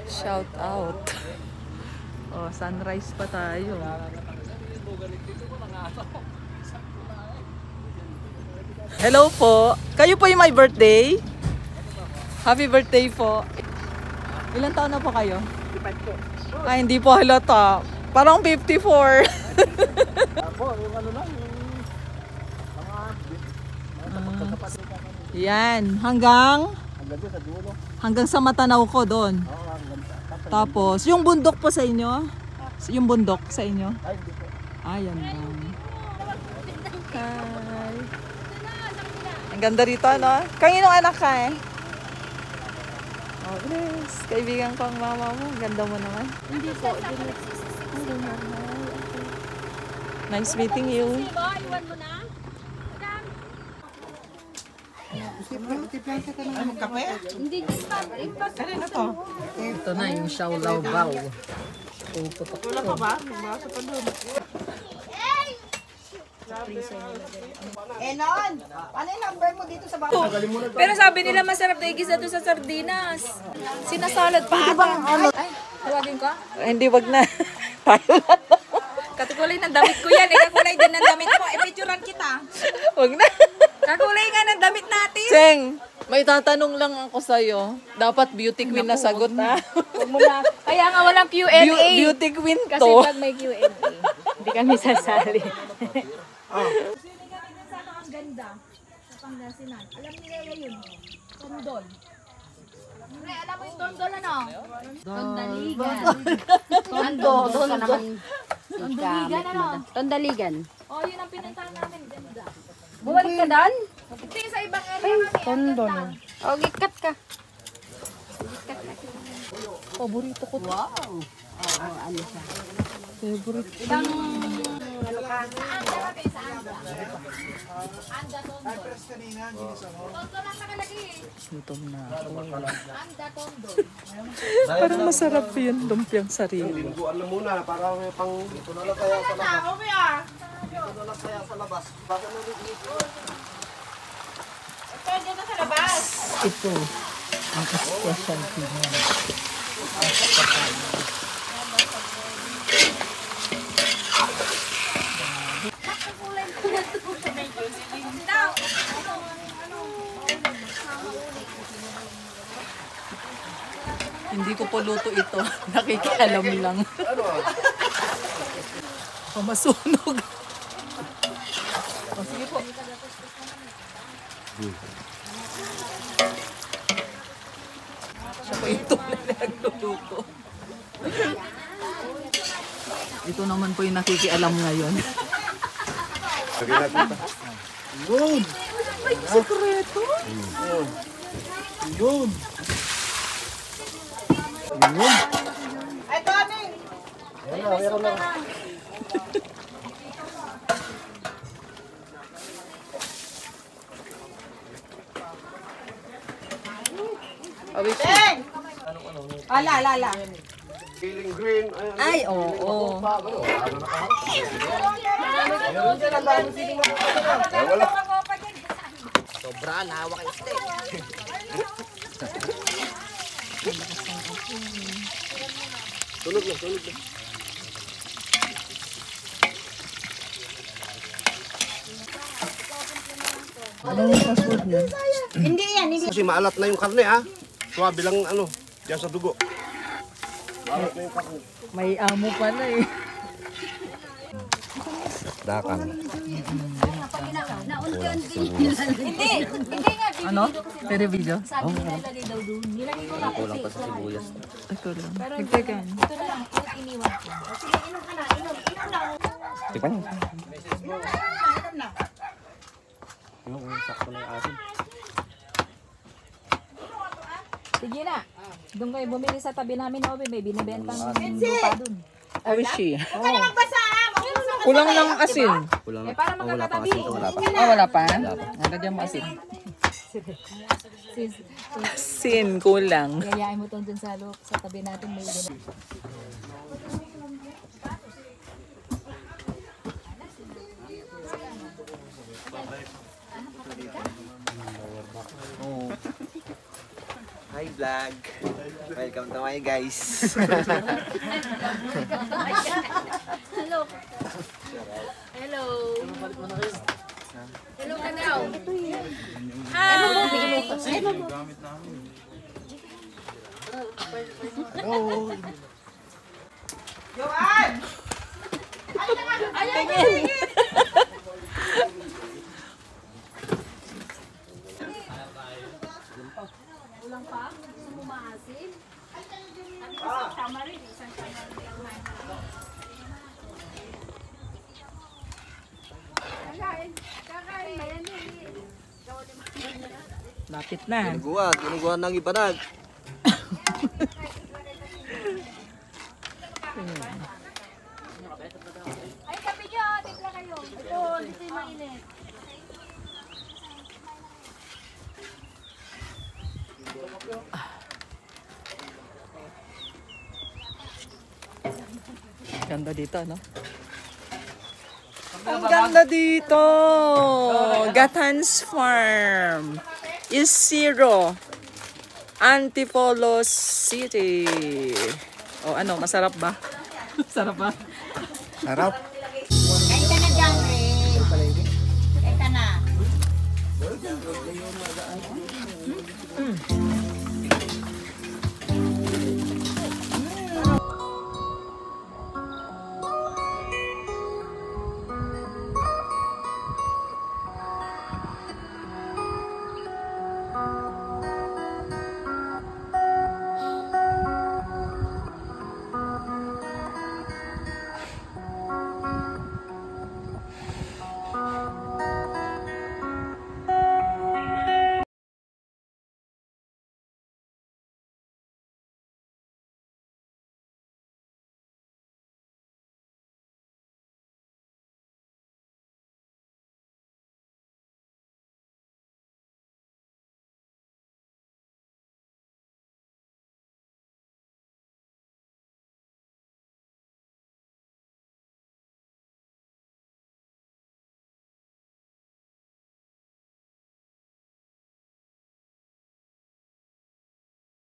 Shout out. Oh, sunrise pa tayo. Hello po. Kayo po yung my birthday? Happy birthday po. Ilan taon na po kayo? 55 po. Ay, hindi po halata. Parang 54. Ako, yung ano lang, yung yan, hanggang sa dulo. hanggang sa Matanaw ko doon. Tapos, yung bundok po sa inyo? Yung bundok sa inyo? Ay, hindi po. Ayan lang. Hi. Ang ganda rito, ano? Kanginong anak ka eh? Oh, yes. Kaibigan ko ang mama mo. Ganda mo naman. Hindi po. Nice meeting you. Iwan mo na. Ay, magkape? Hindi Kanina to? Ito na yung Xiaolao-bao. Wala pa ba? Magbasa pa doon. Enon, ano yung number mo dito sa bangko? Pero sabi nila masarap na igisa doon sa sardinas. Sinasalad pa ata. Ay, tawagin ko? Hindi, wag na. Tayo na. Katukulay ng damit ko yan. Kakulay din ng damit mo. Picturean kita. Wag na. Kakulay nga ng damit natin. Cheng, may tatanong lang ako sa'yo. Dapat beauty queen na sagot na. Huwag mo na. Kaya nga walang Q&A. Beauty queen Kasi to. pag may Q&A, hindi kami sasali. Sili kami dun sa ang ganda. Sa Pangasinan. Alam niya yun. Tondol. Pre, alam mo yung tondol ano? Tondaligan. Tondaligan ano? Tondaligan. Oh, yun ang pinuntahan namin. Ganda. Bumalik ka doon? Hindi, sa ibang area kami. Tondol. O, gikat ka. Paborito ko to. Wow. Oo, ano siya. Favorite. Ibang ano ka? Saan ka kami? Saan ka? Anda tondol. Tondol ang nakalagay eh. Gutom na ako. Anda tondol. Parang masarap yun, lumpiang sarili. Lingguan na muna, para may pang... Ito na lang kaya sa labas. Ito na lang kaya sa labas. Baka na rin dito. Pwede na sa labas. Ito, ang specialty niya. Hindi ko po luto ito. Nakikialam lang. Pamasunog. Oh, sige po. Siya po yung tunay na nagluluto. Ito naman po yung nakikialam ngayon. Lagyan natin ito. Yun! Ay, sekreto? Yun! Yun! Ay, Tony! Meron na. Hey! Ala. Feeling green. Ay, oo. Wala. Sobra, nawa kayo steak. Tulog na. Anong password niya? Hindi yan, hindi. Kasi maalat na yung karne ha. Suwabe lang ano, diyan sa dugo. Maalat na yung karne. May amo pala eh. Dakan. Hindi nga. Ano? Pero video? Sabi nila ilagay daw doon. Nilagay ko lang kasi. Ito lang. Pero Nagtagan. ito na lang. Ito iniwan ko. Sige, inom ka na. Inom na. Tikman. Inom na. Sakto na yung asin. Sige na. Doon kayo bumili sa tabi namin. Obi, may binibentang lupa doon. I wish you. Huwag ka na magbasa ha. Kulang ng asin. Eh, para magkakatabi. Ah, wala pa? Nalagyan mo asin. Asin, kulang. Yayain mo doon sa loob. Sa tabi natin may binibentang. Hi vlog. Welcome to my guys. Hello. Hello. Hello ka daw. Joan! Tingin! Ulang pa? Gusto mo maasim? Tama rin. Isang tama rin. Kakain. Ayan eh. Lapit na. Ginuguan ng ipanag. Ay, kape nyo. Timpla kayo. Ito, dito yung mainit. Ganda dito, no? Ang ganda dito! Gatans Farm is zero. Antipolo City. O ano, masarap ba? Masarap ba? Sarap. Kain ka na dyan, Ray. Kain ka na.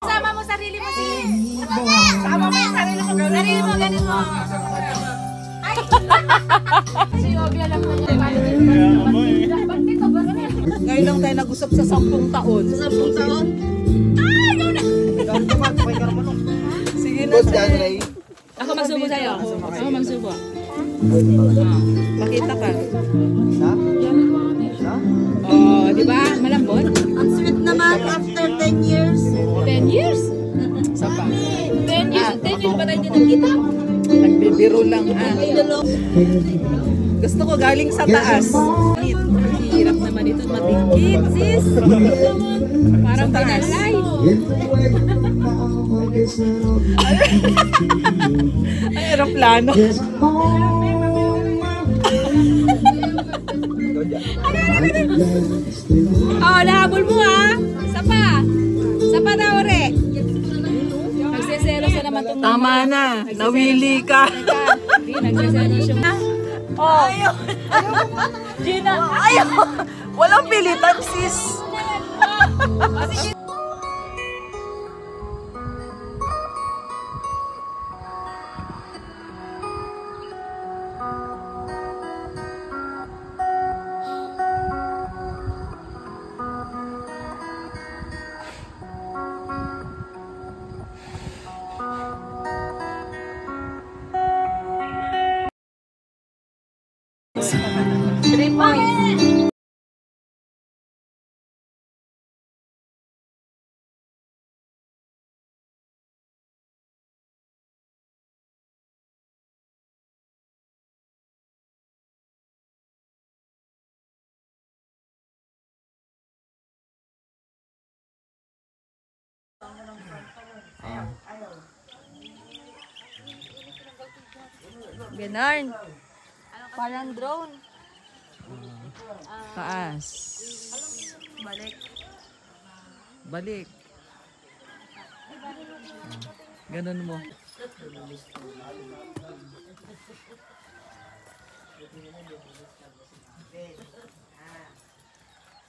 Sama mo sarili mo, sis. Sama mo yung sarili mo. Sarili mo, ganun mo. Ay! Si Obi, alam mo niya. Ba't dito ba? Ngayon lang tayo nag-usap sa 10 taon. Sa 10 taon? Ay, ikaw na! Sige na, Good sir. dyan, Ray. Ako magsubo sa'yo. Ako magsubo. Makita ka. Oh, di ba? Malambot. Ang sweet naman after 10 years. 10 years? Isa pa. 10 years? 10 years ba tayo hindi nagkita? Nagbibiro lang. Gusto ko galing sa taas. Hirap naman ito matikit, sis. Parang Sa taas. pinalay. Ay, aeroplano. Oh, nahabol mo ha. Sapa. Sapa na, ore. Nagseseros na naman itong Tama na. Nawili ka. Hindi, nagseseros yung... Oh. Ayaw. Gina. Ayaw. Walang pilitan, sis. Ganon. Parang drone. Taas. Balik. Balik. Ganun mo.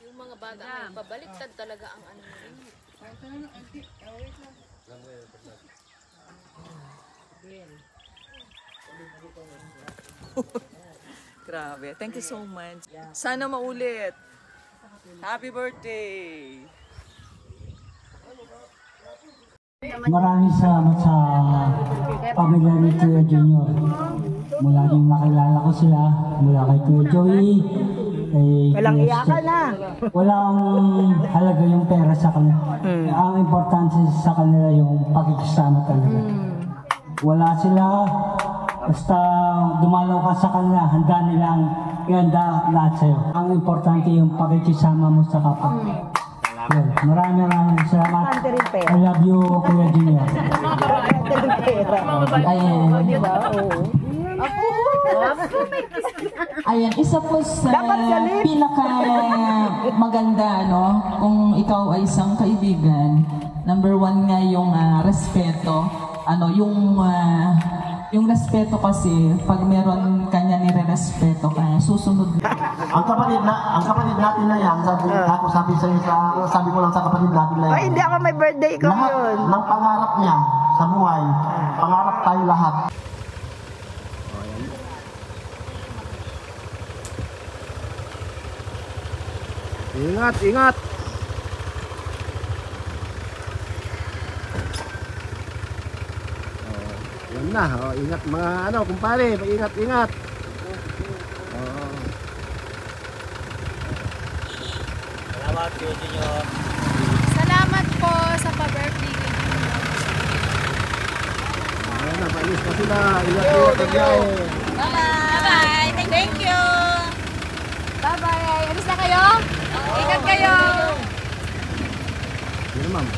Yung mga bata ngayon, pabaliktad talaga ang ano. Grabe. Thank you so much. Sana maulit. Happy birthday! Maraming salamat sa pamilya ni Kuya Junior. Mula nung nakilala ko sila, mula kay Kuya Joey, kay walang iyakan na. Walang halaga yung pera sa kanila. Ang importante sa kanila yung pakikisama talaga. Wala sila, basta dumalaw ka sa kanila, handa nilang ihanda lahat sa'yo. Ang importante yung pakikisama mo sa kapwa. Maraming salamat. I love you, Kuya Junior. Ayan. Ayan, isa po sa pinaka maganda, no? Kung ikaw ay isang kaibigan, number one nga yung respeto. Yung respeto kasi, pag meron kanya nire-respeto ka, susunod na. Ang kapatid natin na yan, sabi ko lang sa kapatid natin na yan. Ay, hindi ako may birthday ko Lahat yun. ng pangarap niya sa buhay, pangarap tayo lahat. Ingat, ingat! Yan na, ingat mga kumpare, ingat, ingat. Salamat, Kuya Junior. Salamat po sa pa-birthday. Ayan na, painis pa sila. Ingat, ingat, ingat. Bye-bye. Thank you. Bye-bye. Alis na kayo? Ingat kayo. Yan, ma'am.